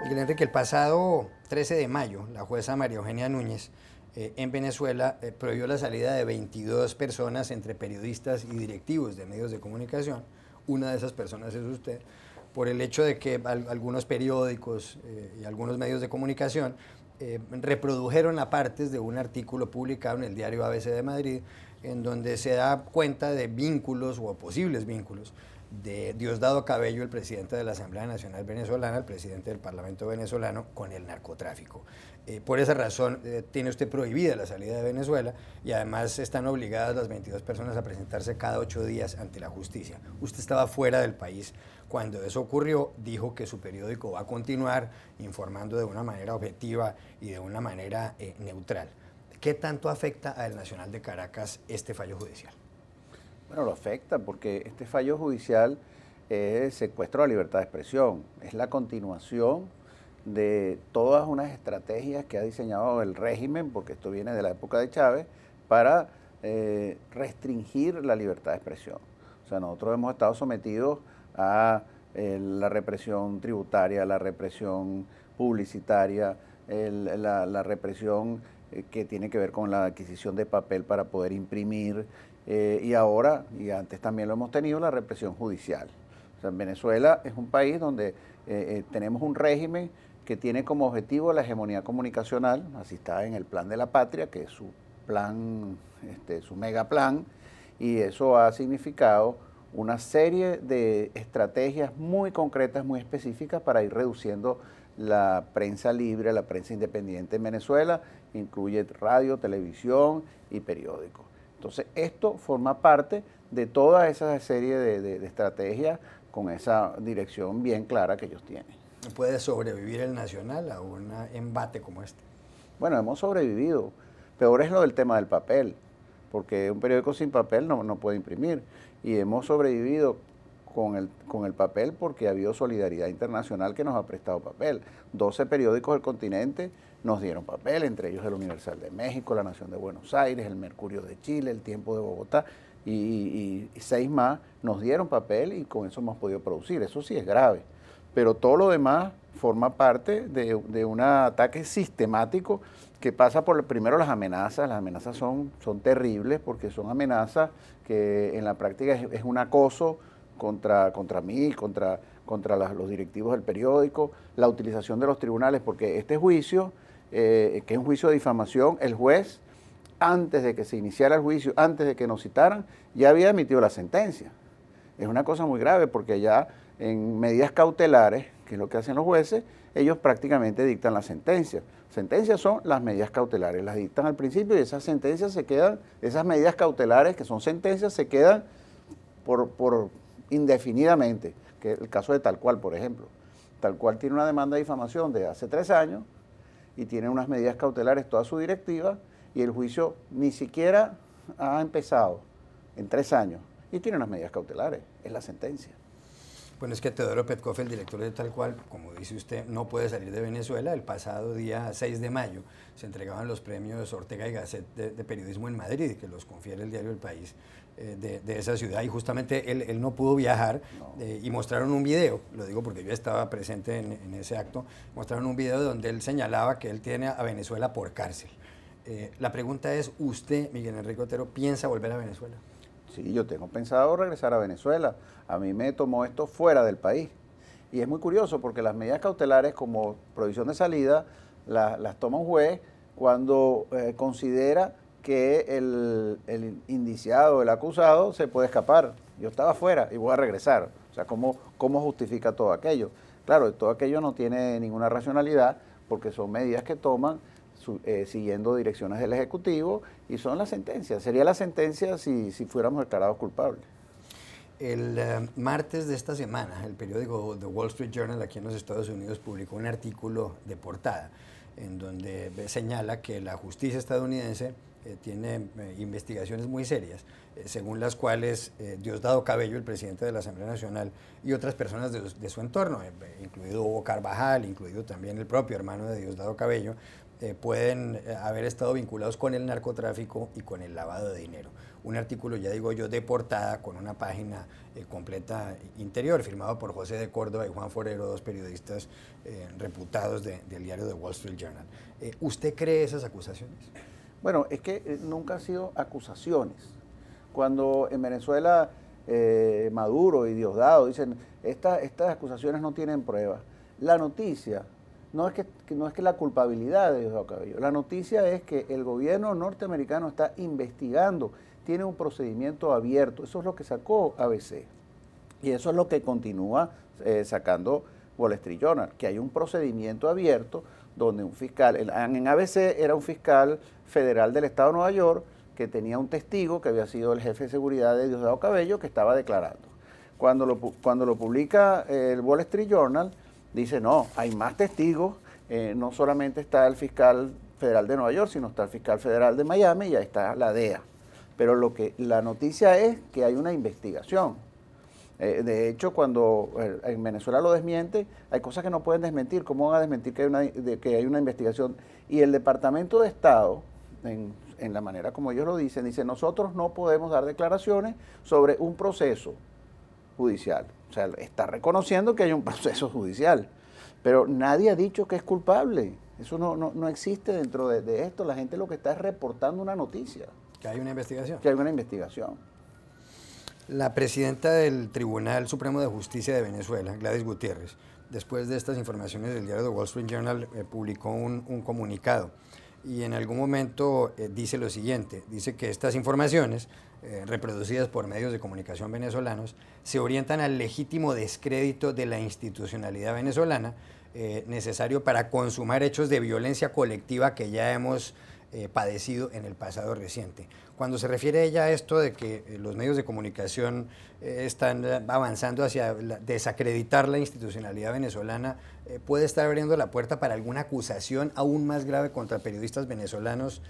Miguel Enrique, el pasado 13 de mayo, la jueza María Eugenia Núñez en Venezuela prohibió la salida de 22 personas entre periodistas y directivos de medios de comunicación. Una de esas personas es usted, por el hecho de que algunos periódicos y algunos medios de comunicación reprodujeron a partes de un artículo publicado en el diario ABC de Madrid, en donde se da cuenta de vínculos o posibles vínculos de Diosdado Cabello, el presidente de la Asamblea Nacional Venezolana, el presidente del Parlamento venezolano, con el narcotráfico. Por esa razón tiene usted prohibida la salida de Venezuela y además están obligadas las 22 personas a presentarse cada 8 días ante la justicia. Usted estaba fuera del país cuando eso ocurrió, dijo que su periódico va a continuar informando de una manera objetiva y de una manera neutral. ¿Qué tanto afecta al Nacional de Caracas este fallo judicial? Bueno, lo afecta porque este fallo judicial es secuestro a la libertad de expresión, es la continuación de todas unas estrategias que ha diseñado el régimen, porque esto viene de la época de Chávez, para restringir la libertad de expresión. O sea, nosotros hemos estado sometidos a la represión tributaria, la represión publicitaria, la represión que tiene que ver con la adquisición de papel para poder imprimir, y ahora, y antes también lo hemos tenido, la represión judicial. O sea, Venezuela es un país donde tenemos un régimen que tiene como objetivo la hegemonía comunicacional, así está en el Plan de la Patria, que es su plan, su megaplan, y eso ha significado una serie de estrategias muy concretas, muy específicas para ir reduciendo la prensa libre, la prensa independiente en Venezuela, incluye radio, televisión y periódicos. Entonces, esto forma parte de toda esa serie de estrategias con esa dirección bien clara que ellos tienen. ¿Puede sobrevivir el Nacional a un embate como este? Bueno, hemos sobrevivido. Peor es lo del tema del papel, porque un periódico sin papel no puede imprimir. Y hemos sobrevivido con el papel porque ha habido solidaridad internacional que nos ha prestado papel. 12 periódicos del continente nos dieron papel, entre ellos el Universal de México, La Nación de Buenos Aires, el Mercurio de Chile, el Tiempo de Bogotá, y 6 más nos dieron papel y con eso hemos podido producir. Eso sí es grave, pero todo lo demás forma parte de un ataque sistemático que pasa por primero las amenazas son terribles porque son amenazas que en la práctica es un acoso contra mí, contra los directivos del periódico, la utilización de los tribunales, porque este juicio, que es un juicio de difamación, el juez, antes de que se iniciara el juicio, antes de que nos citaran, ya había emitido la sentencia. Es una cosa muy grave porque ya en medidas cautelares, que es lo que hacen los jueces, ellos prácticamente dictan la sentencia. Sentencias son las medidas cautelares, las dictan al principio y esas sentencias se quedan, esas medidas cautelares que son sentencias se quedan por indefinidamente, que es el caso de Tal Cual, por ejemplo. Tal Cual tiene una demanda de difamación de hace 3 años y tiene unas medidas cautelares toda su directiva y el juicio ni siquiera ha empezado en 3 años y tiene unas medidas cautelares, es la sentencia. Bueno, es que Teodoro Petkov, el director de Tal Cual, como dice usted, no puede salir de Venezuela. El pasado día 6 de mayo se entregaban los premios Ortega y Gasset de periodismo en Madrid, que los confiere el diario El País de esa ciudad, y justamente él no pudo viajar, y mostraron un video, lo digo porque yo estaba presente en ese acto, mostraron un video donde él señalaba que él tiene a Venezuela por cárcel. La pregunta es, ¿usted, Miguel Enrique Otero, piensa volver a Venezuela? Sí, yo tengo pensado regresar a Venezuela. A mí me tomó esto fuera del país. Y es muy curioso porque las medidas cautelares como prohibición de salida las toma un juez cuando considera que el indiciado, el acusado, se puede escapar. Yo estaba fuera y voy a regresar. O sea, ¿cómo justifica todo aquello? Claro, todo aquello no tiene ninguna racionalidad porque son medidas que toman siguiendo direcciones del Ejecutivo y son las sentencias. Sería la sentencia si fuéramos declarados culpables. El martes de esta semana, el periódico The Wall Street Journal aquí en los Estados Unidos publicó un artículo de portada en donde señala que la justicia estadounidense tiene investigaciones muy serias, según las cuales Diosdado Cabello, el presidente de la Asamblea Nacional, y otras personas de su entorno, incluido Hugo Carvajal, incluido también el propio hermano de Diosdado Cabello, pueden haber estado vinculados con el narcotráfico y con el lavado de dinero. un artículo, ya digo yo, de portada con una página completa interior, firmado por José de Córdoba y Juan Forero, dos periodistas reputados del diario The Wall Street Journal. ¿Usted cree esas acusaciones? Bueno, es que nunca han sido acusaciones. Cuando en Venezuela Maduro y Diosdado dicen, estas acusaciones no tienen pruebas, la noticia no es que la culpabilidad de Diosdado Cabello, la noticia es que el gobierno norteamericano está investigando, tiene un procedimiento abierto, eso es lo que sacó ABC y eso es lo que continúa sacando Wall Street Journal, que hay un procedimiento abierto donde un fiscal, en ABC era un fiscal federal del estado de Nueva York que tenía un testigo que había sido el jefe de seguridad de Diosdado Cabello que estaba declarando. Cuando lo publica el Wall Street Journal, dice, no, hay más testigos, no solamente está el fiscal federal de Nueva York, sino está el fiscal federal de Miami y ahí está la DEA. Pero la noticia es que hay una investigación. De hecho, cuando en Venezuela lo desmiente, hay cosas que no pueden desmentir. ¿Cómo van a desmentir que hay una investigación? Y el Departamento de Estado, en la manera como ellos lo dicen, dice, nosotros no podemos dar declaraciones sobre un proceso judicial. O sea, está reconociendo que hay un proceso judicial, pero nadie ha dicho que es culpable. Eso no existe dentro de esto. La gente lo que está es reportando una noticia. Que hay una investigación. Que hay una investigación. La presidenta del Tribunal Supremo de Justicia de Venezuela, Gladys Gutiérrez, después de estas informaciones del diario The Wall Street Journal, publicó un comunicado y en algún momento dice lo siguiente, dice que estas informaciones reproducidas por medios de comunicación venezolanos se orientan al legítimo descrédito de la institucionalidad venezolana necesario para consumar hechos de violencia colectiva que ya hemos padecido en el pasado reciente. Cuando se refiere ella a esto de que los medios de comunicación están avanzando hacia desacreditar la institucionalidad venezolana, ¿puede estar abriendo la puerta para alguna acusación aún más grave contra periodistas venezolanos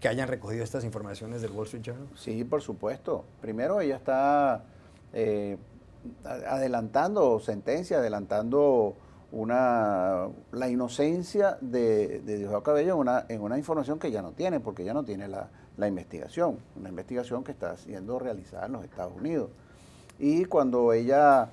que hayan recogido estas informaciones del Wall Street Journal? Sí, por supuesto. Primero ella está adelantando la inocencia de Diosdado Cabello en una información que ya no tiene, porque ya no tiene la investigación, una investigación que está siendo realizada en los Estados Unidos. Y cuando ella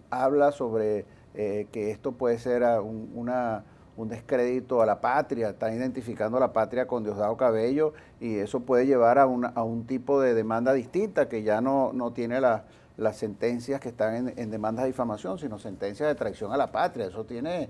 habla sobre que esto puede ser un descrédito a la patria, están identificando a la patria con Diosdado Cabello y eso puede llevar a un tipo de demanda distinta que ya no tiene las sentencias que están en demandas de difamación, sino sentencias de traición a la patria. Eso tiene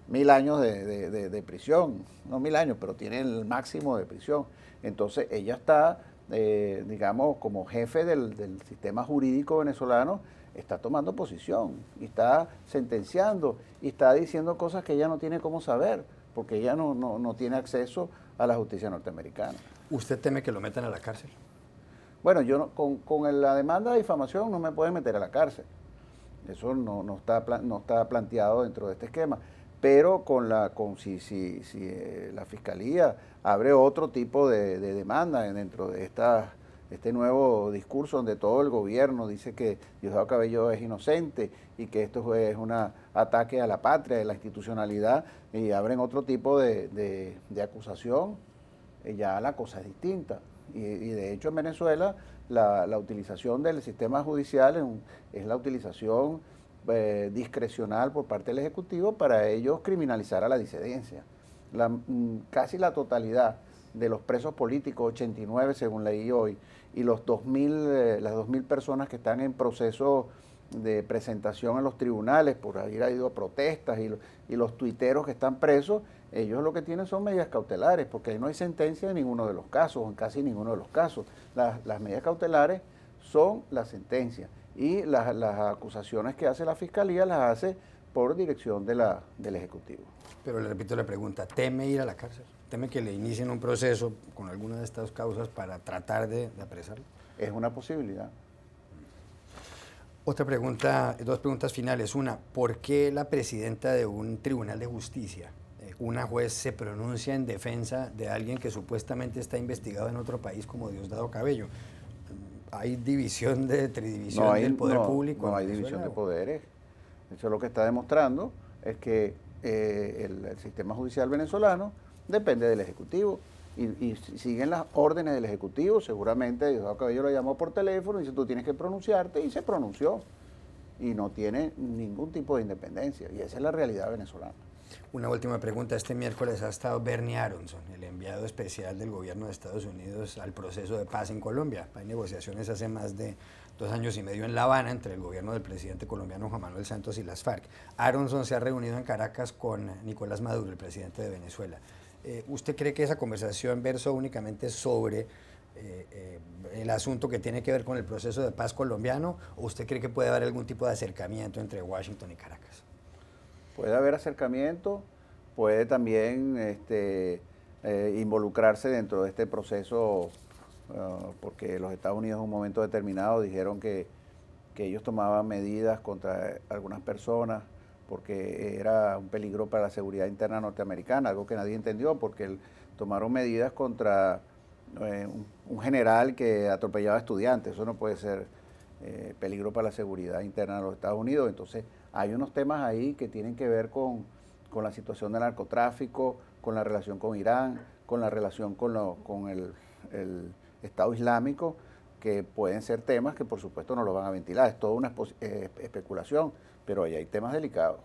1000 años de prisión, no 1000 años, pero tiene el máximo de prisión. Entonces ella está, digamos, como jefe del sistema jurídico venezolano, está tomando posición y está sentenciando y está diciendo cosas que ella no tiene cómo saber, porque ella no tiene acceso a la justicia norteamericana. ¿Usted teme que lo metan a la cárcel? Bueno, yo con la demanda de difamación no me pueden meter a la cárcel. Eso no está planteado dentro de este esquema. Pero si la Fiscalía abre otro tipo de demanda dentro de este nuevo discurso donde todo el gobierno dice que Diosdado Cabello es inocente y que esto es un ataque a la patria, a la institucionalidad, y abren otro tipo de acusación, ya la cosa es distinta. Y de hecho en Venezuela la utilización del sistema judicial es la utilización discrecional por parte del Ejecutivo para ellos criminalizar a la disidencia. Casi la totalidad de los presos políticos, 89 según leí hoy, y las 2.000 personas que están en proceso de presentación en los tribunales por haber ido a protestas y los tuiteros que están presos, ellos lo que tienen son medidas cautelares, porque ahí no hay sentencia en ninguno de los casos, o en casi ninguno de los casos. Las medidas cautelares son la sentencia y las acusaciones que hace la Fiscalía las hace por dirección del Ejecutivo. Pero le repito la pregunta, ¿teme ir a la cárcel? ¿Teme que le inicien un proceso con alguna de estas causas para tratar de apresarlo? Es una posibilidad. Otra pregunta, dos preguntas finales. Una, ¿por qué la presidenta de un tribunal de justicia, una juez, se pronuncia en defensa de alguien que supuestamente está investigado en otro país como Diosdado Cabello? ¿Hay división tridivisión del poder público? No hay división de poderes. Eso lo que está demostrando es que el sistema judicial venezolano depende del Ejecutivo y siguen las órdenes del Ejecutivo. Seguramente Diosdado Cabello lo llamó por teléfono y dice, tú tienes que pronunciarte, y se pronunció. Y no tiene ningún tipo de independencia. Y esa es la realidad venezolana. Una última pregunta. Este miércoles ha estado Bernie Aronson, el enviado especial del gobierno de Estados Unidos al proceso de paz en Colombia. Hay negociaciones hace más de 2 años y medio en La Habana entre el gobierno del presidente colombiano Juan Manuel Santos y las FARC. Aronson se ha reunido en Caracas con Nicolás Maduro, el presidente de Venezuela. ¿Usted cree que esa conversación versó únicamente sobre el asunto que tiene que ver con el proceso de paz colombiano, o usted cree que puede haber algún tipo de acercamiento entre Washington y Caracas? Puede haber acercamiento, puede también involucrarse dentro de este proceso, porque los Estados Unidos en un momento determinado dijeron que ellos tomaban medidas contra algunas personas porque era un peligro para la seguridad interna norteamericana, algo que nadie entendió, porque tomaron medidas contra un general que atropellaba estudiantes. Eso no puede ser peligro para la seguridad interna de los Estados Unidos. Entonces hay unos temas ahí que tienen que ver con la situación del narcotráfico, con la relación con Irán, con la relación con el Estado Islámico, que pueden ser temas que por supuesto no lo van a ventilar. Es toda una especulación, pero ahí hay temas delicados.